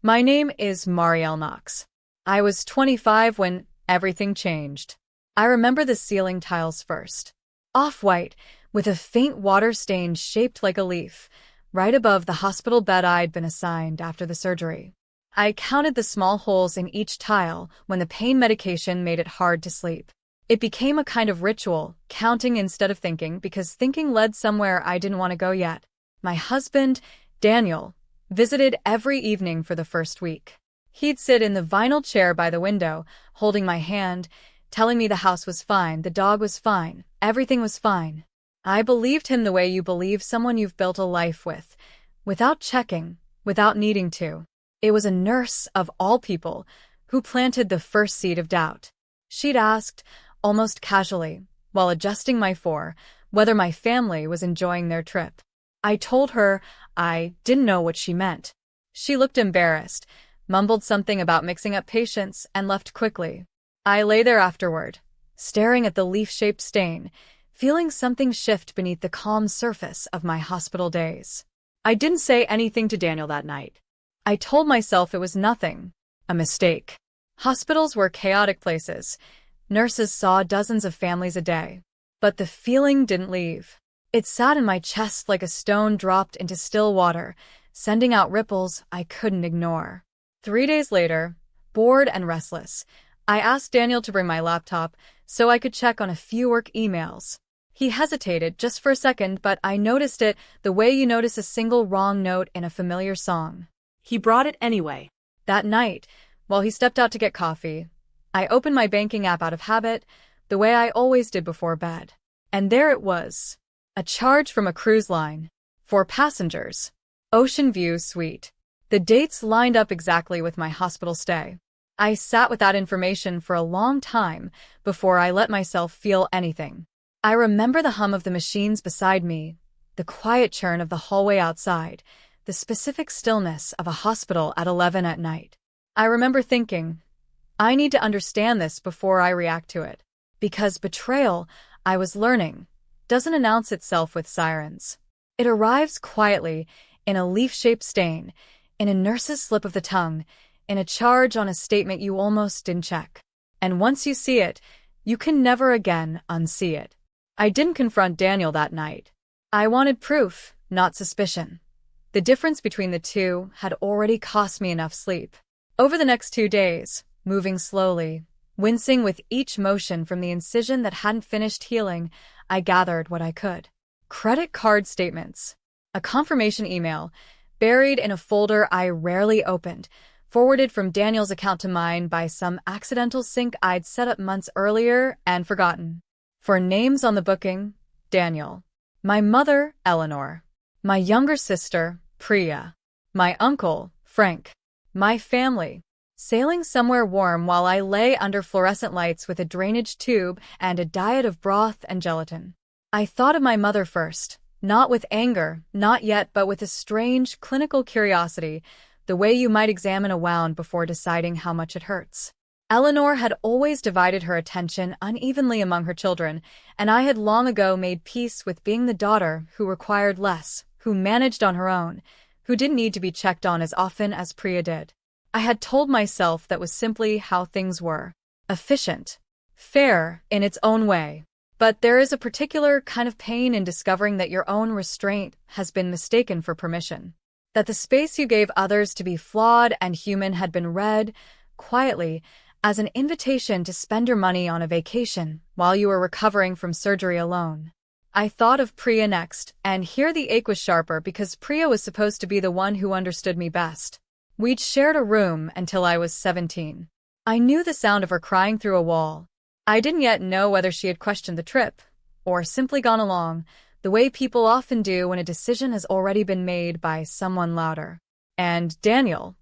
My name is Marielle Knox. I was 25 when everything changed. I remember the ceiling tiles first. Off-white, with a faint water stain shaped like a leaf, right above the hospital bed I'd been assigned after the surgery. I counted the small holes in each tile when the pain medication made it hard to sleep. It became a kind of ritual, counting instead of thinking, because thinking led somewhere I didn't want to go yet. My husband, Daniel, visited every evening for the first week. He'd sit in the vinyl chair by the window, holding my hand, telling me the house was fine, the dog was fine, everything was fine. I believed him the way you believe someone you've built a life with, without checking, without needing to. It was a nurse, of all people, who planted the first seed of doubt. She'd asked, almost casually, while adjusting my four, whether my family was enjoying their trip. I told her I didn't know what she meant. She looked embarrassed, mumbled something about mixing up patients, and left quickly. I lay there afterward, staring at the leaf-shaped stain, feeling something shift beneath the calm surface of my hospital days. I didn't say anything to Daniel that night. I told myself it was nothing, a mistake. Hospitals were chaotic places. Nurses saw dozens of families a day. But the feeling didn't leave. It sat in my chest like a stone dropped into still water, sending out ripples I couldn't ignore. 3 days later, bored and restless, I asked Daniel to bring my laptop so I could check on a few work emails. He hesitated just for a second, but I noticed it the way you notice a single wrong note in a familiar song. He brought it anyway. That night, while he stepped out to get coffee, I opened my banking app out of habit, the way I always did before bed. And there it was. A charge from a cruise line. 4 passengers. Ocean View Suite. The dates lined up exactly with my hospital stay. I sat with that information for a long time before I let myself feel anything. I remember the hum of the machines beside me, the quiet churn of the hallway outside, the specific stillness of a hospital at 11 at night. I remember thinking, I need to understand this before I react to it. Because betrayal, I was learning, doesn't announce itself with sirens. It arrives quietly, in a leaf-shaped stain, in a nurse's slip of the tongue, in a charge on a statement you almost didn't check. And once you see it, you can never again unsee it. I didn't confront Daniel that night. I wanted proof, not suspicion. The difference between the two had already cost me enough sleep. Over the next 2 days, moving slowly, wincing with each motion from the incision that hadn't finished healing, I gathered what I could. Credit card statements. A confirmation email, buried in a folder I rarely opened, forwarded from Daniel's account to mine by some accidental sync I'd set up months earlier and forgotten. For names on the booking, Daniel. My mother, Eleanor. My younger sister, Priya. My uncle, Frank. My family. Sailing somewhere warm while I lay under fluorescent lights with a drainage tube and a diet of broth and gelatin. I thought of my mother first, not with anger, not yet, but with a strange clinical curiosity, the way you might examine a wound before deciding how much it hurts. Eleanor had always divided her attention unevenly among her children, and I had long ago made peace with being the daughter who required less, who managed on her own, who didn't need to be checked on as often as Priya did. I had told myself that was simply how things were. Efficient. Fair, in its own way. But there is a particular kind of pain in discovering that your own restraint has been mistaken for permission. That the space you gave others to be flawed and human had been read, quietly, as an invitation to spend your money on a vacation while you were recovering from surgery alone. I thought of Priya next, and here the ache was sharper because Priya was supposed to be the one who understood me best. We'd shared a room until I was 17. I knew the sound of her crying through a wall. I didn't yet know whether she had questioned the trip, or simply gone along, the way people often do when a decision has already been made by someone louder. And Daniel,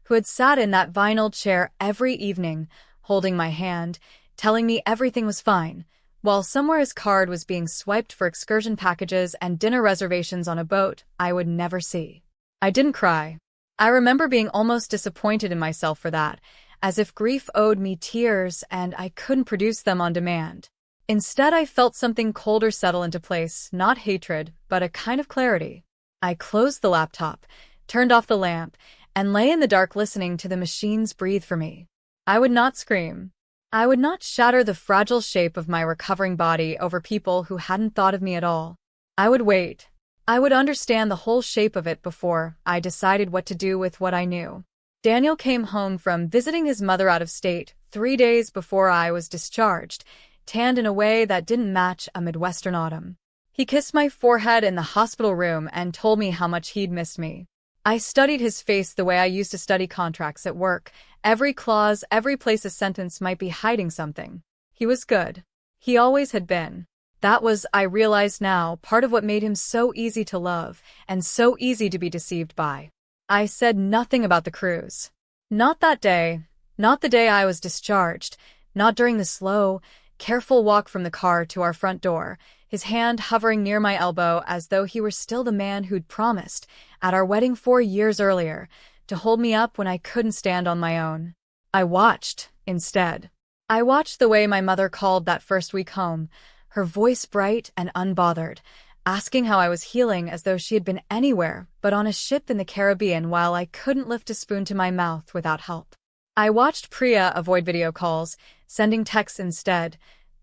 who had sat in that vinyl chair every evening, holding my hand, telling me everything was fine, while somewhere his card was being swiped for excursion packages and dinner reservations on a boat I would never see. I didn't cry. I remember being almost disappointed in myself for that, as if grief owed me tears and I couldn't produce them on demand. Instead, I felt something colder settle into place, not hatred, but a kind of clarity. I closed the laptop, turned off the lamp, and lay in the dark listening to the machines breathe for me. I would not scream. I would not shatter the fragile shape of my recovering body over people who hadn't thought of me at all. I would wait. I would understand the whole shape of it before I decided what to do with what I knew. Daniel came home from visiting his mother out of state 3 days before I was discharged, tanned in a way that didn't match a Midwestern autumn. He kissed my forehead in the hospital room and told me how much he'd missed me. I studied his face the way I used to study contracts at work. Every clause, every place a sentence might be hiding something. He was good. He always had been. That was, I realized now, part of what made him so easy to love and so easy to be deceived by. I said nothing about the cruise. Not that day. Not the day I was discharged. Not during the slow, careful walk from the car to our front door, his hand hovering near my elbow as though he were still the man who'd promised, at our wedding 4 years earlier, to hold me up when I couldn't stand on my own. I watched, instead. I watched the way my mother called that first week home, her voice bright and unbothered, asking how I was healing as though she had been anywhere but on a ship in the Caribbean while I couldn't lift a spoon to my mouth without help. I watched Priya avoid video calls, sending texts instead,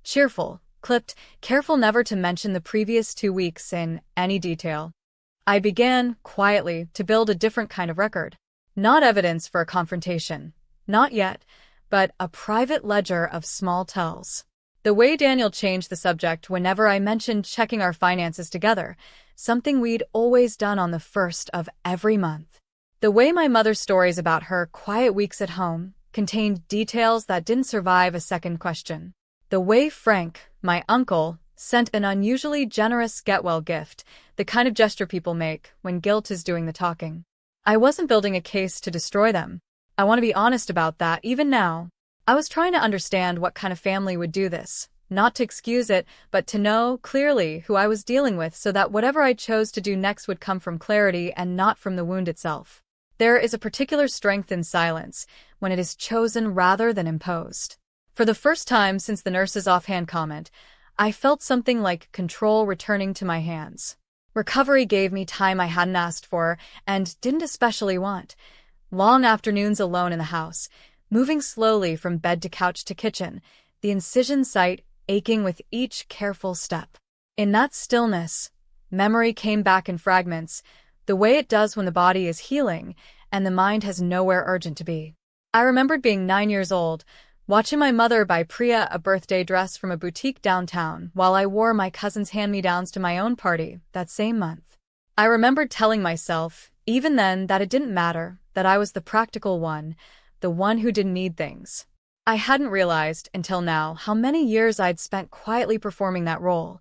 cheerful, clipped, careful never to mention the previous 2 weeks in any detail. I began, quietly, to build a different kind of record. Not evidence for a confrontation. Not yet, but a private ledger of small tells. The way Daniel changed the subject whenever I mentioned checking our finances together, something we'd always done on the 1st of every month. The way my mother's stories about her quiet weeks at home contained details that didn't survive a second question. The way Frank, my uncle, sent an unusually generous get-well gift, the kind of gesture people make when guilt is doing the talking. I wasn't building a case to destroy them. I want to be honest about that even now. I was trying to understand what kind of family would do this, not to excuse it, but to know clearly who I was dealing with so that whatever I chose to do next would come from clarity and not from the wound itself. There is a particular strength in silence when it is chosen rather than imposed. For the first time since the nurse's offhand comment, I felt something like control returning to my hands. Recovery gave me time I hadn't asked for and didn't especially want. Long afternoons alone in the house, moving slowly from bed to couch to kitchen, the incision site aching with each careful step. In that stillness, memory came back in fragments, the way it does when the body is healing and the mind has nowhere urgent to be. I remembered being 9 years old, watching my mother buy Priya a birthday dress from a boutique downtown while I wore my cousin's hand-me-downs to my own party that same month. I remembered telling myself, even then, that it didn't matter, that I was the practical one, the one who didn't need things. I hadn't realized, until now, how many years I'd spent quietly performing that role,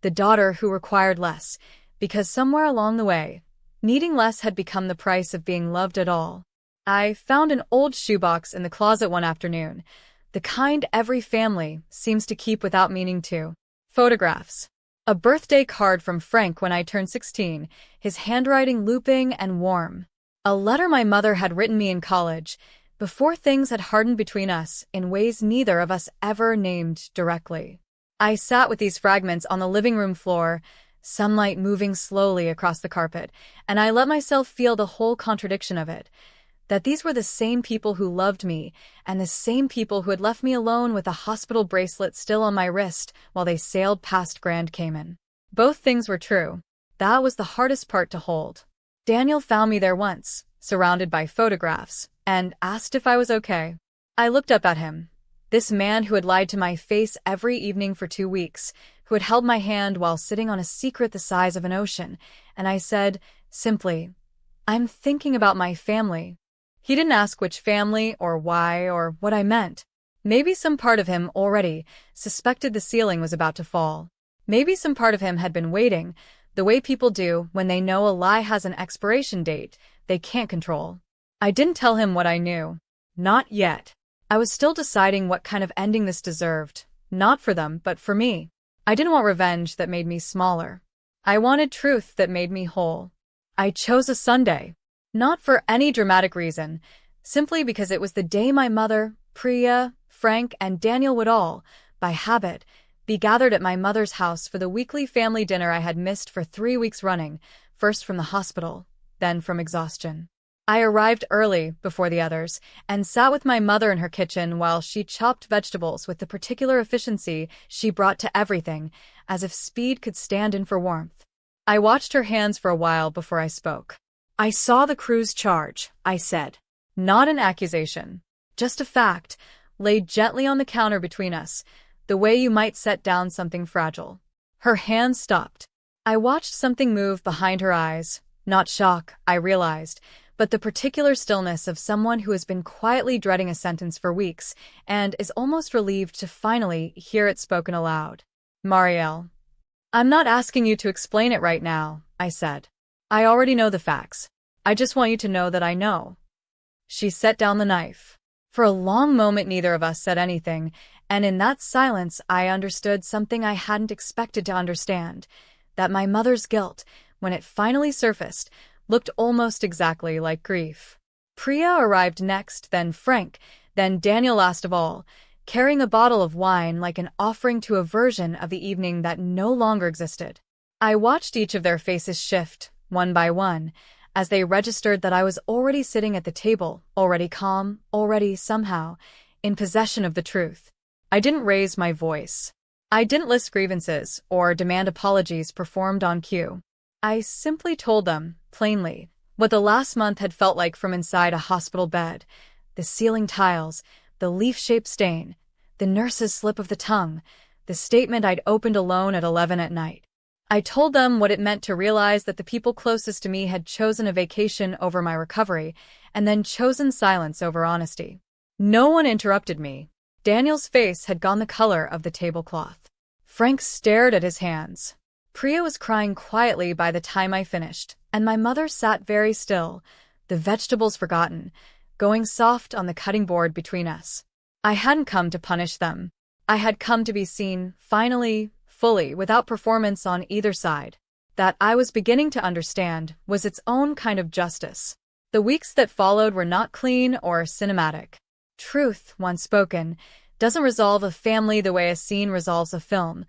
the daughter who required less, because somewhere along the way, needing less had become the price of being loved at all. I found an old shoebox in the closet one afternoon, the kind every family seems to keep without meaning to. Photographs. A birthday card from Frank when I turned 16, his handwriting looping and warm. A letter my mother had written me in college, before things had hardened between us in ways neither of us ever named directly. I sat with these fragments on the living room floor, sunlight moving slowly across the carpet, and I let myself feel the whole contradiction of it. That these were the same people who loved me, and the same people who had left me alone with a hospital bracelet still on my wrist while they sailed past Grand Cayman. Both things were true. That was the hardest part to hold. Daniel found me there once, surrounded by photographs, and asked if I was okay. I looked up at him. This man who had lied to my face every evening for 2 weeks, who had held my hand while sitting on a secret the size of an ocean, and I said, simply, "I'm thinking about my family." He didn't ask which family or why or what I meant. Maybe some part of him already suspected the ceiling was about to fall. Maybe some part of him had been waiting, the way people do when they know a lie has an expiration date they can't control. I didn't tell him what I knew. Not yet. I was still deciding what kind of ending this deserved, not for them, but for me. I didn't want revenge that made me smaller. I wanted truth that made me whole. I chose a Sunday. Not for any dramatic reason, simply because it was the day my mother, Priya, Frank, and Daniel would all, by habit, be gathered at my mother's house for the weekly family dinner I had missed for 3 weeks running, first from the hospital, then from exhaustion. I arrived early, before the others, and sat with my mother in her kitchen while she chopped vegetables with the particular efficiency she brought to everything, as if speed could stand in for warmth. I watched her hands for a while before I spoke. "I saw the crew's charge," I said. Not an accusation. Just a fact, laid gently on the counter between us, the way you might set down something fragile. Her hand stopped. I watched something move behind her eyes. Not shock, I realized, but the particular stillness of someone who has been quietly dreading a sentence for weeks and is almost relieved to finally hear it spoken aloud. "Marielle, I'm not asking you to explain it right now," I said. "I already know the facts. I just want you to know that I know." She set down the knife. For a long moment neither of us said anything, and in that silence I understood something I hadn't expected to understand, that my mother's guilt, when it finally surfaced, looked almost exactly like grief. Priya arrived next, then Frank, then Daniel last of all, carrying a bottle of wine like an offering to a version of the evening that no longer existed. I watched each of their faces shift, one by one, as they registered that I was already sitting at the table, already calm, already, somehow, in possession of the truth. I didn't raise my voice. I didn't list grievances or demand apologies performed on cue. I simply told them, plainly, what the last month had felt like from inside a hospital bed: the ceiling tiles, the leaf-shaped stain, the nurse's slip of the tongue, the statement I'd opened alone at 11 at night. I told them what it meant to realize that the people closest to me had chosen a vacation over my recovery, and then chosen silence over honesty. No one interrupted me. Daniel's face had gone the color of the tablecloth. Frank stared at his hands. Priya was crying quietly by the time I finished, and my mother sat very still, the vegetables forgotten, going soft on the cutting board between us. I hadn't come to punish them. I had come to be seen, finally, fully, without performance on either side. That, I was beginning to understand, was its own kind of justice. The weeks that followed were not clean or cinematic. Truth, once spoken, doesn't resolve a family the way a scene resolves a film.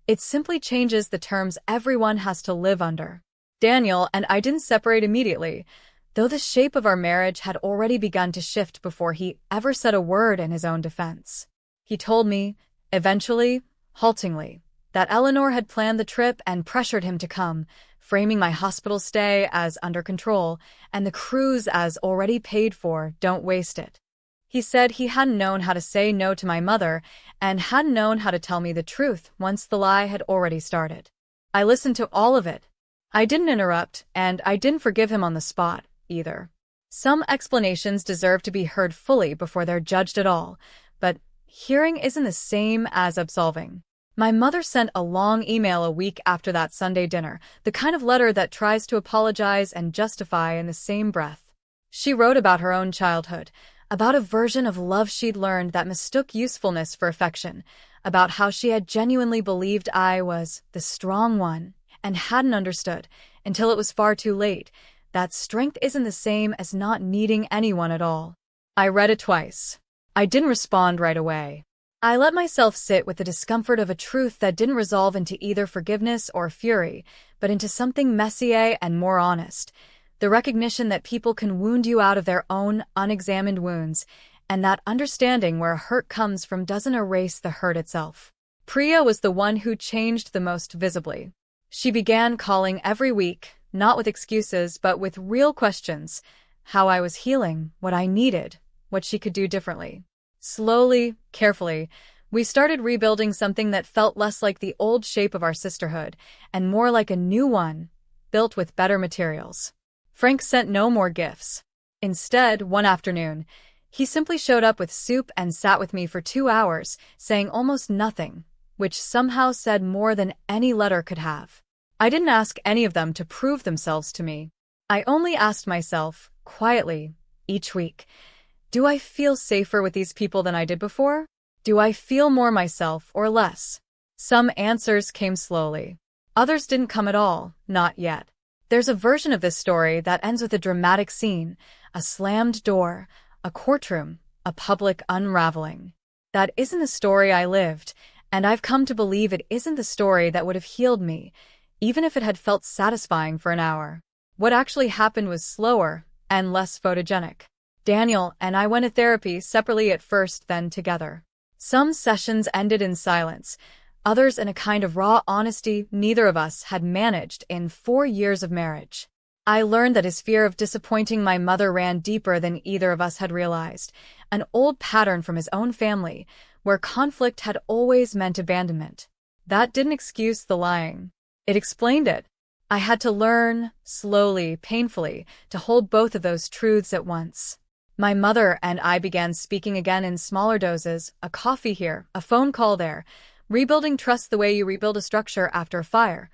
It simply changes the terms everyone has to live under. Daniel and I didn't separate immediately, though the shape of our marriage had already begun to shift before he ever said a word in his own defense. He told me, eventually, haltingly, that Eleanor had planned the trip and pressured him to come, framing my hospital stay as under control and the cruise as already paid for. Don't waste it. He said he hadn't known how to say no to my mother and hadn't known how to tell me the truth once the lie had already started. I listened to all of it. I didn't interrupt, and I didn't forgive him on the spot, either. Some explanations deserve to be heard fully before they're judged at all, but hearing isn't the same as absolving. My mother sent a long email a week after that Sunday dinner, the kind of letter that tries to apologize and justify in the same breath. She wrote about her own childhood, about a version of love she'd learned that mistook usefulness for affection, about how she had genuinely believed I was the strong one and hadn't understood, until it was far too late, that strength isn't the same as not needing anyone at all. I read it twice. I didn't respond right away. I let myself sit with the discomfort of a truth that didn't resolve into either forgiveness or fury, but into something messier and more honest. The recognition that people can wound you out of their own unexamined wounds, and that understanding where a hurt comes from doesn't erase the hurt itself. Priya was the one who changed the most visibly. She began calling every week, not with excuses but with real questions: how I was healing, what I needed, what she could do differently. Slowly, carefully, we started rebuilding something that felt less like the old shape of our sisterhood and more like a new one, built with better materials. Frank sent no more gifts. Instead, one afternoon, he simply showed up with soup and sat with me for 2 hours, saying almost nothing, which somehow said more than any letter could have. I didn't ask any of them to prove themselves to me. I only asked myself, quietly, each week, do I feel safer with these people than I did before? Do I feel more myself or less? Some answers came slowly. Others didn't come at all, not yet. There's a version of this story that ends with a dramatic scene, a slammed door, a courtroom, a public unraveling. That isn't the story I lived, and I've come to believe it isn't the story that would have healed me, even if it had felt satisfying for an hour. What actually happened was slower, and less photogenic. Daniel and I went to therapy separately at first, then together. Some sessions ended in silence, others in a kind of raw honesty neither of us had managed in 4 years of marriage. I learned that his fear of disappointing my mother ran deeper than either of us had realized, an old pattern from his own family, where conflict had always meant abandonment. That didn't excuse the lying. It explained it. I had to learn, slowly, painfully, to hold both of those truths at once. My mother and I began speaking again in smaller doses, a coffee here, a phone call there, rebuilding trust the way you rebuild a structure after a fire,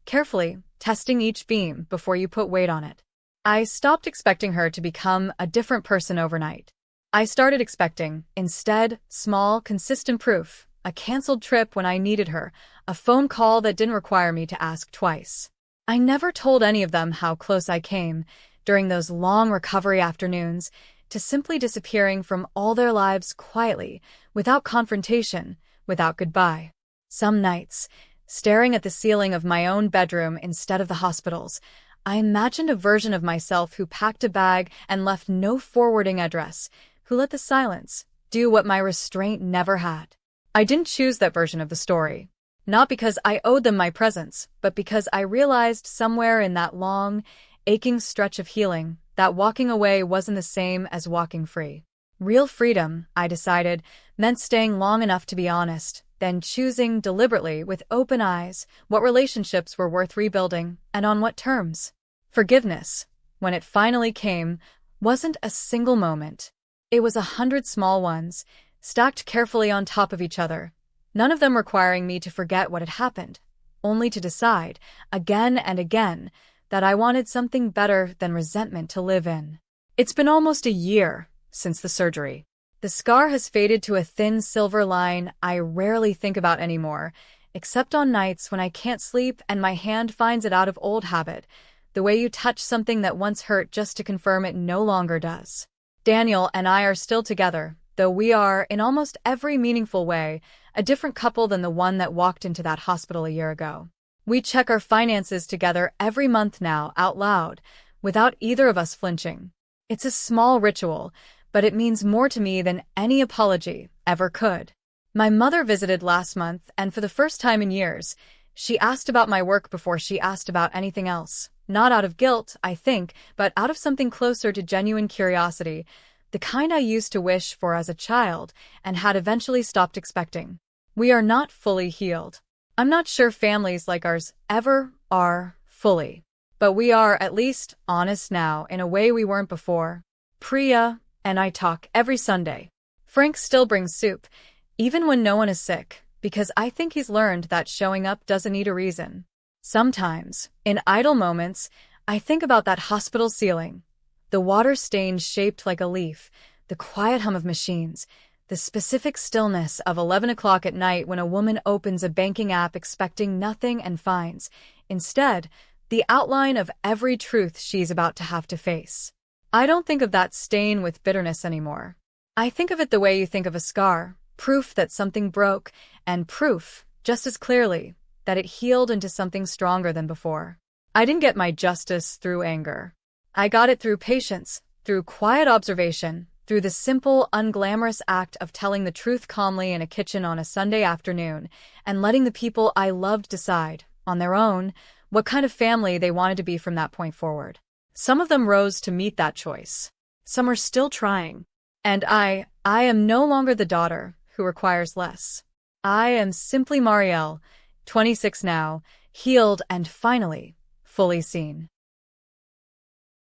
carefully testing each beam before you put weight on it. I stopped expecting her to become a different person overnight. I started expecting, instead, small, consistent proof, a canceled trip when I needed her, a phone call that didn't require me to ask twice. I never told any of them how close I came, during those long recovery afternoons, to simply disappearing from all their lives quietly, without confrontation, without goodbye. Some nights, staring at the ceiling of my own bedroom instead of the hospital's, I imagined a version of myself who packed a bag and left no forwarding address, who let the silence do what my restraint never had. I didn't choose that version of the story. Not because I owed them my presence, but because I realized somewhere in that long, aching stretch of healing that walking away wasn't the same as walking free. Real freedom, I decided, meant staying long enough to be honest, then choosing deliberately with open eyes what relationships were worth rebuilding and on what terms. Forgiveness, when it finally came, wasn't a single moment. It was 100 small ones, stacked carefully on top of each other, none of them requiring me to forget what had happened, only to decide, again and again, that I wanted something better than resentment to live in. It's been almost a year since the surgery. The scar has faded to a thin silver line I rarely think about anymore, except on nights when I can't sleep and my hand finds it out of old habit, the way you touch something that once hurt just to confirm it no longer does. Daniel and I are still together, though we are, in almost every meaningful way, a different couple than the one that walked into that hospital a year ago. We check our finances together every month now, out loud, without either of us flinching. It's a small ritual, but it means more to me than any apology ever could. My mother visited last month, and for the first time in years, she asked about my work before she asked about anything else. Not out of guilt, I think, but out of something closer to genuine curiosity, the kind I used to wish for as a child and had eventually stopped expecting. We are not fully healed. I'm not sure families like ours ever are fully. But we are at least honest now in a way we weren't before. Priya and I talk every Sunday. Frank still brings soup, even when no one is sick, because I think he's learned that showing up doesn't need a reason. Sometimes, in idle moments, I think about that hospital ceiling, the water stains shaped like a leaf, the quiet hum of machines, the specific stillness of 11 o'clock at night when a woman opens a banking app expecting nothing and finds, instead, the outline of every truth she's about to have to face. I don't think of that stain with bitterness anymore. I think of it the way you think of a scar, proof that something broke, and proof, just as clearly, that it healed into something stronger than before. I didn't get my justice through anger. I got it through patience, through quiet observation, through the simple, unglamorous act of telling the truth calmly in a kitchen on a Sunday afternoon, and letting the people I loved decide, on their own, what kind of family they wanted to be from that point forward. Some of them rose to meet that choice. Some are still trying. And I am no longer the daughter who requires less. I am simply Marielle, 26 now, healed and finally, fully seen.